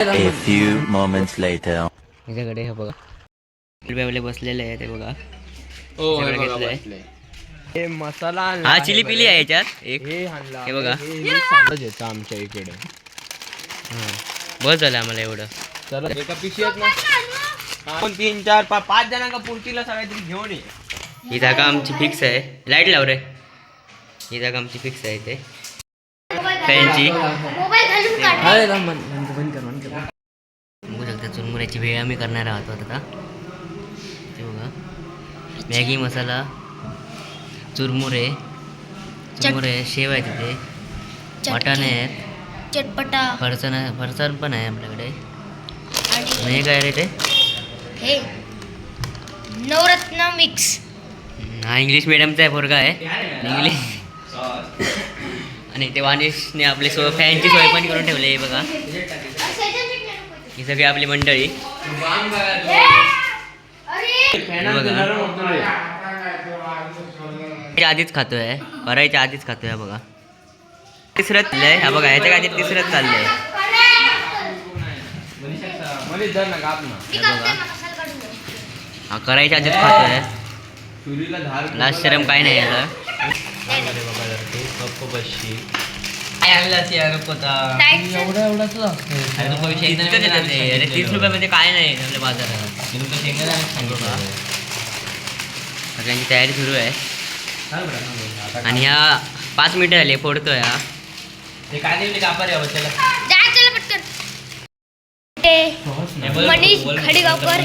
A few moments later. ह्याच्याकडे हे बघा वेगळे बसलेले आहे ते बघा. हो सगळं बघा घेतलंय. बसलंय. हे मसाला आणला हा आहे चिली पिली बरं. आहे याच्यात एक. हे आणला हे बघा. हे सांगत येतं आमच्या इकडे. बस झालं आम्हाला एवढं. चला एका पिशवीत ना 2 3 4 5 जणांका पुरतीला सगळ्यांनी घेऊन ये. ही जागा आमची फिक्स आहे. लाईट लाव रे. ही जागा आमची फिक्स आहे इथे फॅनची. बघू शकता चुरमुऱ्याची भेळ आम्ही करणार आहोत आता. ते बघा मॅगी मसाला चुरमुरे शेव आहे तिथे, वाटाणे आहेत, चटपटा फरसाण पण आहे आपल्याकडे. आणि हे काय रे ते? हे नवरत्न मिक्स. हा इंग्लिश मिडियमचा आहे पोरगा आहे इंग्लिश. आणि ते वानिशने आपली फॅनची सोय पण करून ठेवली आहे बघा. ही सगळी आपली मंडळी आधीच खातोय, करायच्या आधीच खातोय बघा. तिसरंच चाललंय हा बघा, ह्याच्या काय तिसरंच चाललंय हा. करायच्या आधीच खातोय. लास्ट शरम काय नाही याला. अरे 30 रुपयामध्ये काय नाही आपल्या बाजारात. सगळ्यांची तयारी सुरू आहे आणि ह्या 5 मिनिटं झाली फोडतोय हा. मनीष खडीगावकर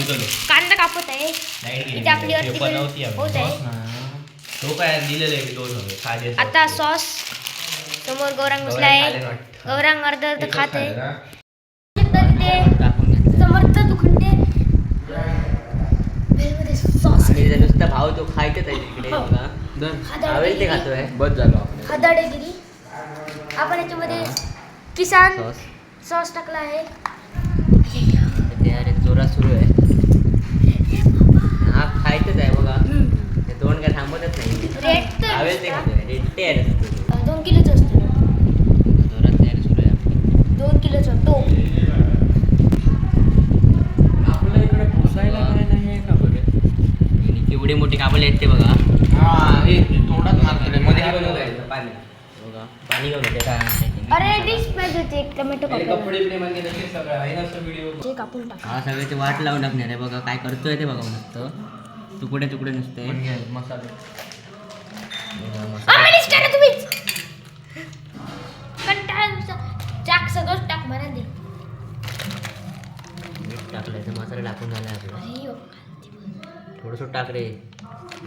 कांदा कापत आहे. इथे आपली होत आहे. आता सॉस समोर गौरांग बसला आहे. गौरांग अर्ध खात आहे. समर्थ दुखंडे सॉस नुसता भाव तो खायचंच आहे तिकडे बघा. आवडेल ते खातोय. बस झालो. हदाडेगिरी. आपण याच्यामध्ये किसान सॉस सॉस टाकला आहे. तयारी जोरात सुरू आहे. हा खायचंच आहे बघा. ते दोन काय थांबतच नाही. रेट तर आवडेल ते खातोय. रेट आहे 2 किलोचं असतं. जोरात तयारी सुरू आहे आपली. 2 किलोचं टोप. आपल्या इकडे पोसायला काय नाही आहे का बरं? आणि केवढी मोठी कापड आहेत ते बघा. हा हे तोंडात मारतोय मध्ये पाणी बघा पाणी घेऊन येते काय. अरे डिश पाहिजे होती एक टोमॅटो कापून टाक. हा सगळ्याची वाट लावून टाकणार आहे बघा. काय करतोय ते बघा नुसतं तुकडे तुकडे नुसते. मसाले मनीष करा तुम्हीच. कंटाळा चाक सगळं टाक बरं दे. मीठ टाकलंय तर मसाला टाकून झाला आपला. अय्यो. थोडंसं टाक रे.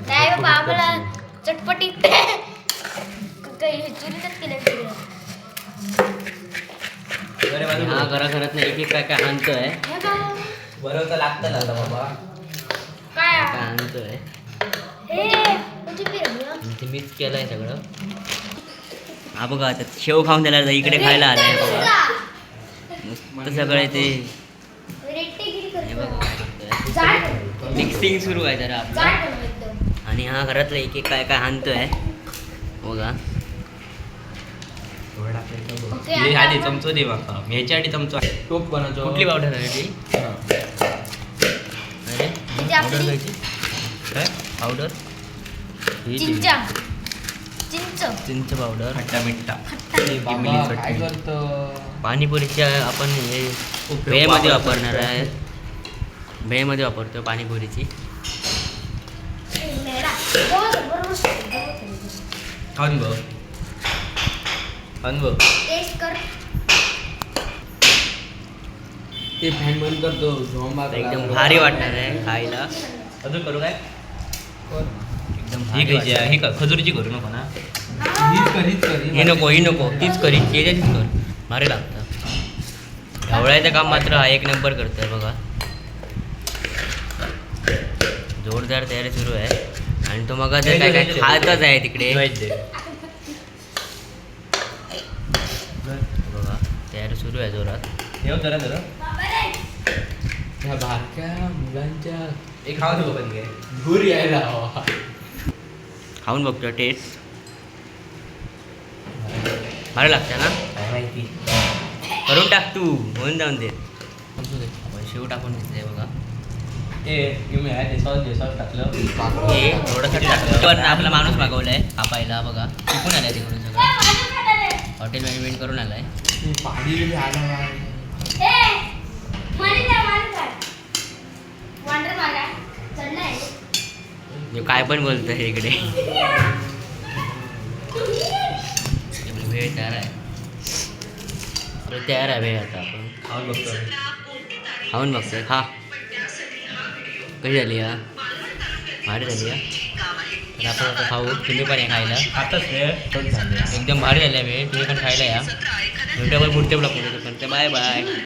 नाही बाबा आम्हाला चटपटीत काही चुरीतच केलं. हा घरात नाही एक काय काय आणतोय. बरोबर लागतं ना बाबा. काय काय आणतोय हे म्हणजे ते मिक्स केलंय सगळं. हा बघा आता शेव खाऊन त्याला इकडे खायला आलाय बघा. मस्त सगळे ते हे बघा काय करतोय. मिक्सिंग सुरू आहे जरा आपलं. आणि हा घरातलं एक काय काय आणतोय बघा. आधी चमचो दे बाबा. ह्याच्या आधी चमचो टोप बनवतो. कुठली पावडर आहे ती? अरे पावडर घ्यायची काय पावडर? चिंच पावडर. खट्टा मिठ्ठा. काय पाणीपुरीच्या आपण हे भेळमध्ये वापरणार आहे. भेळमध्ये वापरतो पाणीपुरीची. खाऊन बघ. खाऊन बघ. ते फॅन बंद करतो. एकदम भारी वाटणार आहे खायला. अजून करू काय? एकदम ही भारी घ्यायची वाटणार. ही का खजुरीची करू नको ना. ही नको तीच करी त्याच्याचीच कर. भारी लागतं. ढवळायचं काम मात्र हा एक नंबर करतोय बघा. जोरदार तयारी सुरू आहे. आणि तो मग काय काय खातच आहे तिकडे बघा. तयारी सुरू आहे जोरात. ठेव जरा ह्या बारक्या मुलांच्या एक खाऊ नको पण घूर यायला हवा. खाऊन बघतो टेस्ट. भारी लागतं ना. काय माहिती करून टाक तू होऊन जाऊन दे. आपण शेव टाकून घेतलंय बघा. ते सॉस टाकलं हे थोडंसं टाकलं पण आपला माणूस मागवलाय कापायला बघा. शिकून आलाय तिकडून सगळं. हॉटेल मॅनेजमेंट करून आलाय. पाणी आलं काय पण बोलतोय इकडे. वेळ तयार आहे. तयार आहे वेळ आता आपण खाऊन बघतो. खाऊन बघतोय. खा कशी झाली या भारी झाली या. तर आपण आता खाऊ. तुम्ही पण या खायला. आताच वेळ तोच झाले. एकदम भारी झाली आहे वेळ. तुम्ही पण खायला या. भेटूया आपण पुढच्या ब्लॉगमध्ये. Bye bye.